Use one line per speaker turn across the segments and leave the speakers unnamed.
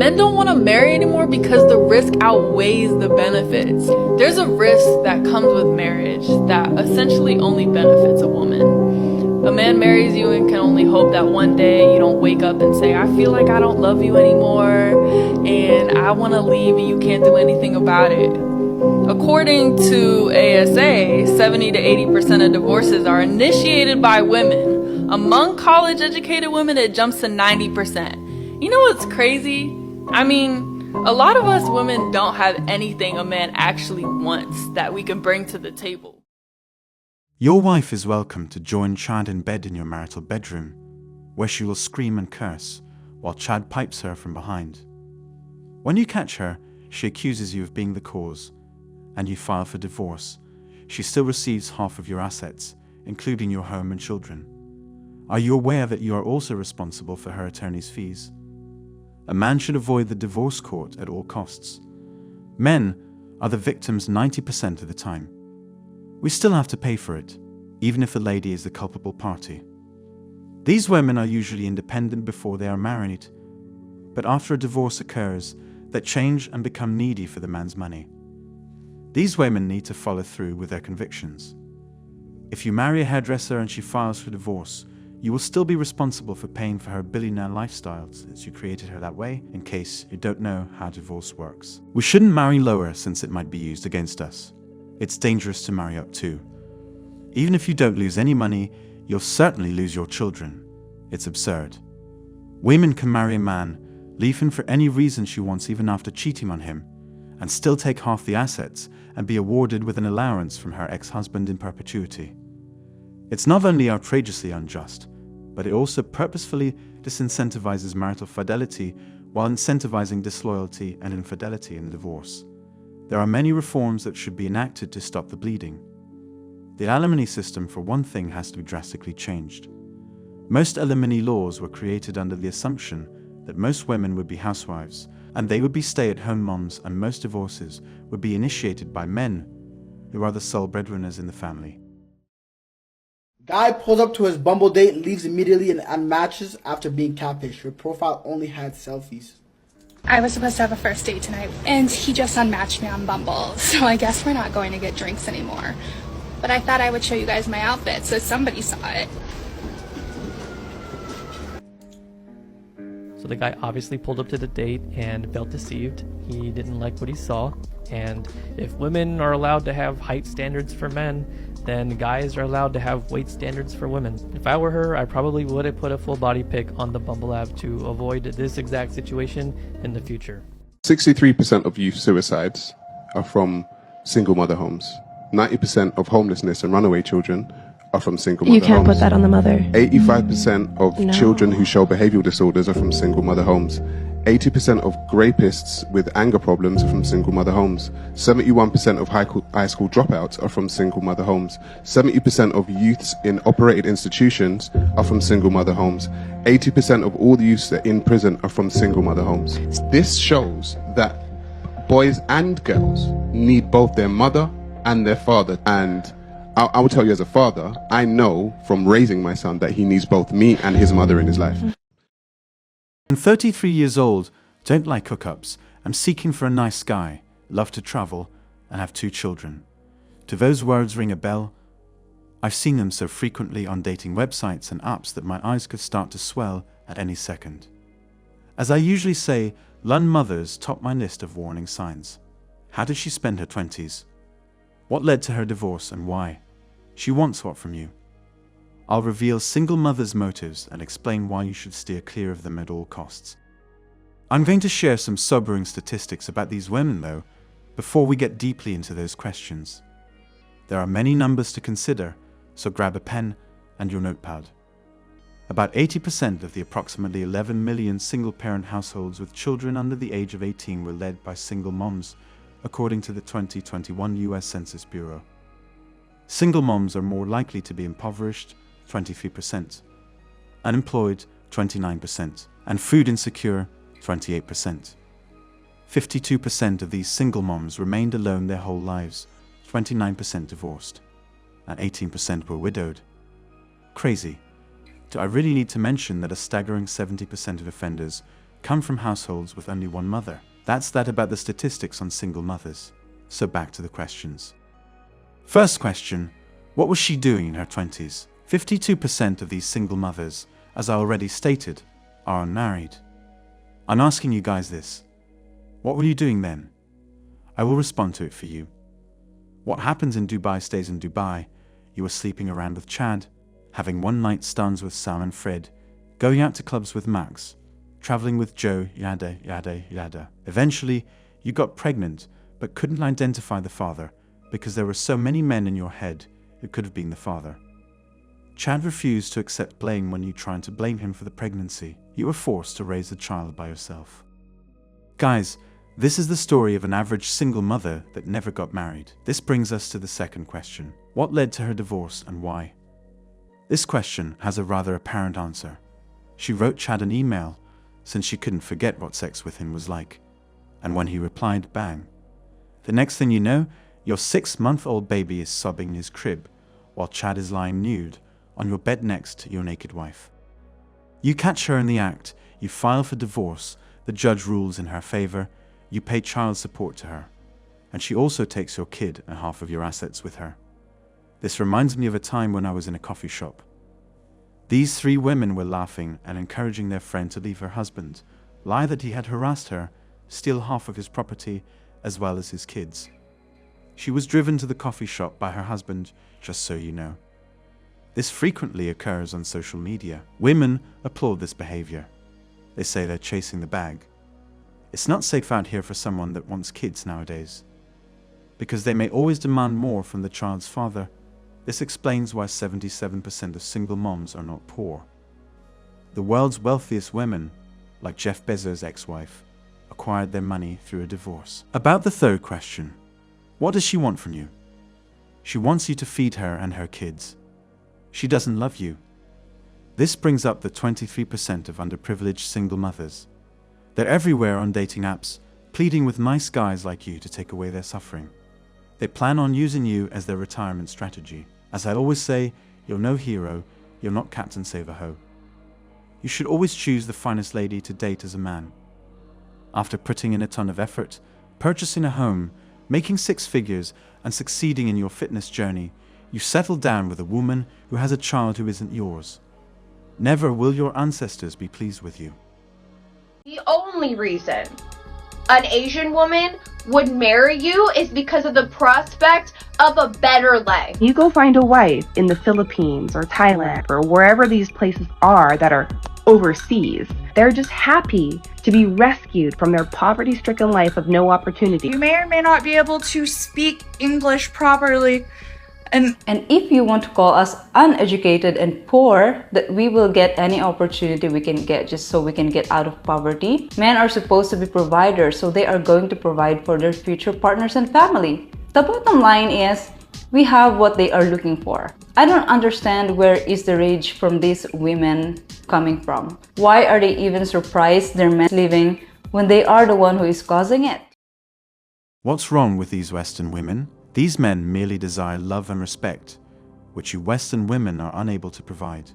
Men don't want to marry anymore because the risk outweighs the benefits. There's a risk that comes with marriage that essentially only benefits a woman. A man marries you and can only hope that one day you don't wake up and say, I feel like I don't love you anymore and I want to leave and you can't do anything about it. According to ASA, 70 to 80% of divorces are initiated by women. Among college-educated women, it jumps to 90%. You know what's crazy? I mean, a lot of us women don't have anything a man actually wants that we can bring to the table.
Your wife is welcome to join Chad in bed in your marital bedroom, where she will scream and curse, while Chad pipes her from behind. When you catch her, she accuses you of being the cause, and you file for divorce. She still receives half of your assets, including your home and children. Are you aware that you are also responsible for her attorney's fees? A man should avoid the divorce court at all costs. Men are the victims 90% of the time. We still have to pay for it, even if the lady is the culpable party. These women are usually independent before they are married, but after a divorce occurs, they change and become needy for the man's money. These women need to follow through with their convictions. If you marry a hairdresser and she files for divorce, you will still be responsible for paying for her billionaire lifestyle, since you created her that way, in case you don't know how divorce works. We shouldn't marry lower since it might be used against us. It's dangerous to marry up too. Even if you don't lose any money, you'll certainly lose your children. It's absurd. Women can marry a man, leave him for any reason she wants even after cheating on him, and still take half the assets and be awarded with an allowance from her ex-husband in perpetuity. It's not only outrageously unjust, but it also purposefully disincentivizes marital fidelity while incentivizing disloyalty and infidelity in divorce. There are many reforms that should be enacted to stop the bleeding. The alimony system, for one thing, has to be drastically changed. Most alimony laws were created under the assumption that most women would be housewives, and they would be stay-at-home moms, and most divorces would be initiated by men who are the sole breadwinners in the family.
Guy pulls up to his Bumble date, leaves immediately and unmatches after being catfished. Her profile only had selfies.
I was supposed to have a first date tonight, and he just unmatched me on Bumble, so I guess we're not going to get drinks anymore. But I thought I would show you guys my outfit, so somebody saw it.
So the guy obviously pulled up to the date and felt deceived. He didn't like what he saw, and if women are allowed to have height standards for men, then guys are allowed to have weight standards for women. If I were her, I probably would have put a full body pic on the Bumble app to avoid this exact situation in the future.
63% of youth suicides are from single mother homes. 90% of homelessness and runaway children are from single mother homes.
You can't put that on the mother.
85% of children who show behavioral disorders are from single mother homes. 80% of rapists with anger problems are from single mother homes. 71% of high school dropouts are from single mother homes. 70% of youths in operated institutions are from single mother homes. 80% of all the youths that are in prison are from single mother homes. This shows that boys and girls need both their mother and their father. And I will tell you, as a father, I know from raising my son that he needs both me and his mother in his life.
I'm 33 years old, don't like hookups, I'm seeking for a nice guy, love to travel, and have 2 children. Do those words ring a bell? I've seen them so frequently on dating websites and apps that my eyes could start to swell at any second. As I usually say, Lund mothers top my list of warning signs. How did she spend her 20s? What led to her divorce and why? She wants what from you? I'll reveal single mothers' motives and explain why you should steer clear of them at all costs. I'm going to share some sobering statistics about these women, though, before we get deeply into those questions. There are many numbers to consider, so grab a pen and your notepad. About 80% of the approximately 11 million single-parent households with children under the age of 18 were led by single moms, according to the 2021 US Census Bureau. Single moms are more likely to be impoverished, 23%, unemployed, 29%, and food insecure, 28%. 52% of these single moms remained alone their whole lives, 29% divorced, and 18% were widowed. Crazy. Do I really need to mention that a staggering 70% of offenders come from households with only one mother. That's that about the statistics on single mothers. So back to the questions. First question, what was she doing in her 20s? 52% of these single mothers, as I already stated, are unmarried. I'm asking you guys this. What were you doing then? I will respond to it for you. What happens in Dubai stays in Dubai. You were sleeping around with Chad, having one-night stands with Sam and Fred, going out to clubs with Max, traveling with Joe, yada, yada, yada. Eventually, you got pregnant, but couldn't identify the father because there were so many men in your head it could have been the father. Chad refused to accept blame when you tried to blame him for the pregnancy. You were forced to raise the child by yourself. Guys, this is the story of an average single mother that never got married. This brings us to the second question. What led to her divorce and why? This question has a rather apparent answer. She wrote Chad an email since she couldn't forget what sex with him was like. And when he replied, bang. The next thing you know, your 6-month-old baby is sobbing in his crib while Chad is lying nude on your bed next to your naked wife. You catch her in the act, you file for divorce, the judge rules in her favor, you pay child support to her, and she also takes your kid and half of your assets with her. This reminds me of a time when I was in a coffee shop. These 3 women were laughing and encouraging their friend to leave her husband, lie that he had harassed her, steal half of his property as well as his kids. She was driven to the coffee shop by her husband, just so you know. This frequently occurs on social media. Women applaud this behavior. They say they're chasing the bag. It's not safe out here for someone that wants kids nowadays, because they may always demand more from the child's father. This explains why 77% of single moms are not poor. The world's wealthiest women, like Jeff Bezos' ex-wife, acquired their money through a divorce. About the third question, what does she want from you? She wants you to feed her and her kids. She doesn't love you. This brings up the 23% of underprivileged single mothers. They're everywhere on dating apps, pleading with nice guys like you to take away their suffering. They plan on using you as their retirement strategy. As I always say, you're no hero, you're not Captain Save-A-Ho. You should always choose the finest lady to date as a man. After putting in a ton of effort, purchasing a home, making 6 figures, and succeeding in your fitness journey, you settle down with a woman who has a child who isn't yours. Never will your ancestors be pleased with you.
The only reason an Asian woman would marry you is because of the prospect of a better life.
You go find a wife in the Philippines or Thailand or wherever these places are that are overseas. They're just happy to be rescued from their poverty-stricken life of no opportunity.
You may or may not be able to speak English properly. And
if you want to call us uneducated and poor, that we will get any opportunity we can get just so we can get out of poverty. Men are supposed to be providers, so they are going to provide for their future partners and family. The bottom line is, we have what they are looking for. I don't understand where is the rage from these women coming from. Why are they even surprised their men leaving when they are the one who is causing it?
What's wrong with these Western women? These men merely desire love and respect, which you Western women are unable to provide.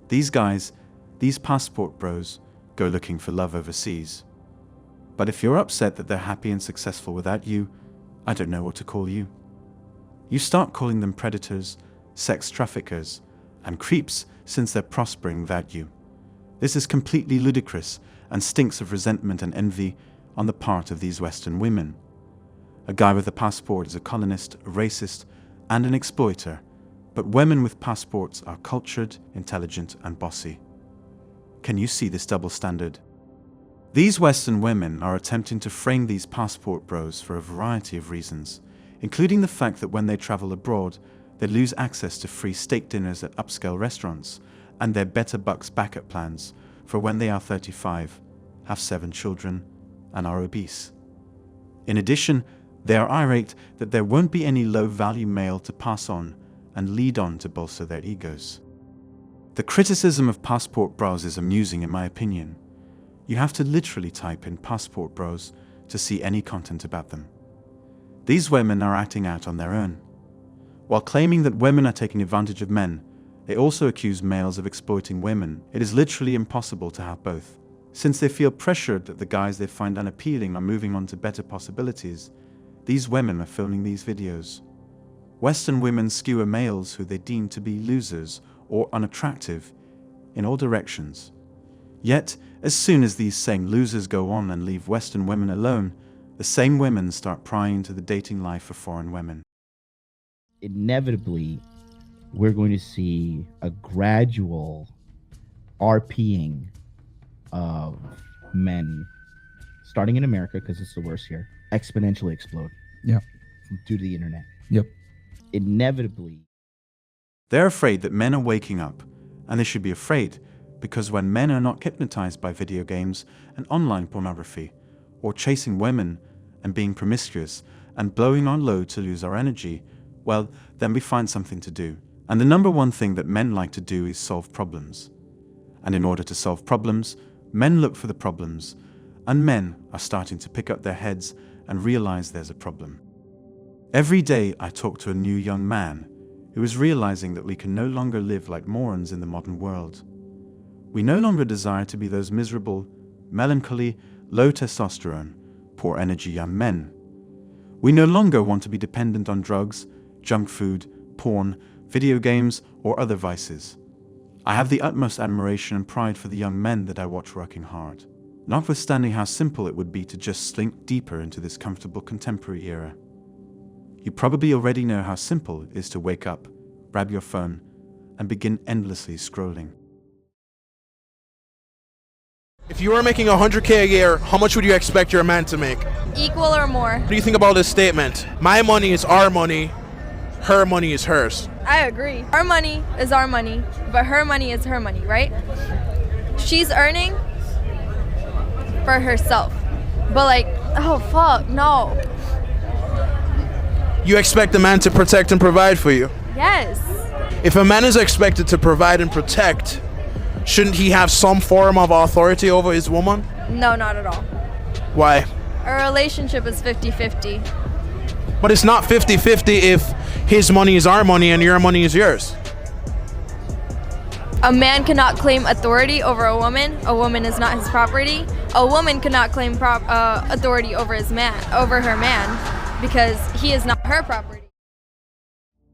These guys, these passport bros, go looking for love overseas. But if you're upset that they're happy and successful without you, I don't know what to call you. You start calling them predators, sex traffickers, and creeps since they're prospering without you. This is completely ludicrous and stinks of resentment and envy on the part of these Western women. A guy with a passport is a colonist, a racist, and an exploiter, but women with passports are cultured, intelligent, and bossy. Can you see this double standard? These Western women are attempting to frame these passport bros for a variety of reasons, including the fact that when they travel abroad, they lose access to free steak dinners at upscale restaurants and their better bucks backup plans for when they are 35, have 7 children, and are obese. In addition, they are irate that there won't be any low-value male to pass on and lead on to bolster their egos. The criticism of passport bros is amusing in my opinion. You have to literally type in passport bros to see any content about them. These women are acting out on their own. While claiming that women are taking advantage of men, they also accuse males of exploiting women. It is literally impossible to have both. Since they feel pressured that the guys they find unappealing are moving on to better possibilities, these women are filming these videos. Western women skewer males who they deem to be losers or unattractive in all directions. Yet, as soon as these same losers go on and leave Western women alone, the same women start prying into the dating life of foreign women.
Inevitably, we're going to see a gradual RPing of men, starting in America, because it's the worst here, exponentially explode.
Yep.
Due to the internet.
Yep.
Inevitably.
They're afraid that men are waking up, and they should be afraid because when men are not hypnotized by video games and online pornography, or chasing women and being promiscuous and blowing our load to lose our energy, well, then we find something to do. And the number one thing that men like to do is solve problems. And in order to solve problems, men look for the problems, and men are starting to pick up their heads and realize there's a problem. Every day I talk to a new young man who is realizing that we can no longer live like morons in the modern world. We no longer desire to be those miserable, melancholy, low testosterone, poor energy young men. We no longer want to be dependent on drugs, junk food, porn, video games, or other vices. I have the utmost admiration and pride for the young men that I watch working hard, notwithstanding how simple it would be to just slink deeper into this comfortable contemporary era. You probably already know how simple it is to wake up, grab your phone, and begin endlessly scrolling.
If you were making $100K a year, how much would you expect your man to make?
Equal or more.
What do you think about this statement? My money is our money, her money is hers.
I agree. Our money is our money, but her money is her money, right? She's earning for herself. But like, oh fuck, no.
You expect the man to protect and provide for you?
Yes.
If a man is expected to provide and protect, shouldn't he have some form of authority over his woman?
No, not at all.
Why?
Our relationship is 50-50.
But it's not 50-50 if his money is our money and your money is yours.
A man cannot claim authority over a woman is not his property. A woman cannot claim authority over her man, because he is not her property.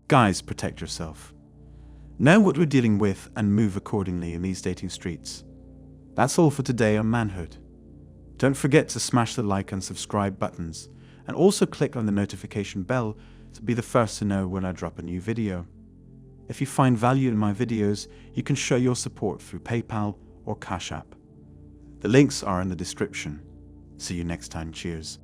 Guys, protect yourself. Know what we're dealing with and move accordingly in these dating streets. That's all for today on Manhood. Don't forget to smash the like and subscribe buttons, and also click on the notification bell to be the first to know when I drop a new video. If you find value in my videos, you can show your support through PayPal or Cash App. The links are in the description. See you next time. Cheers.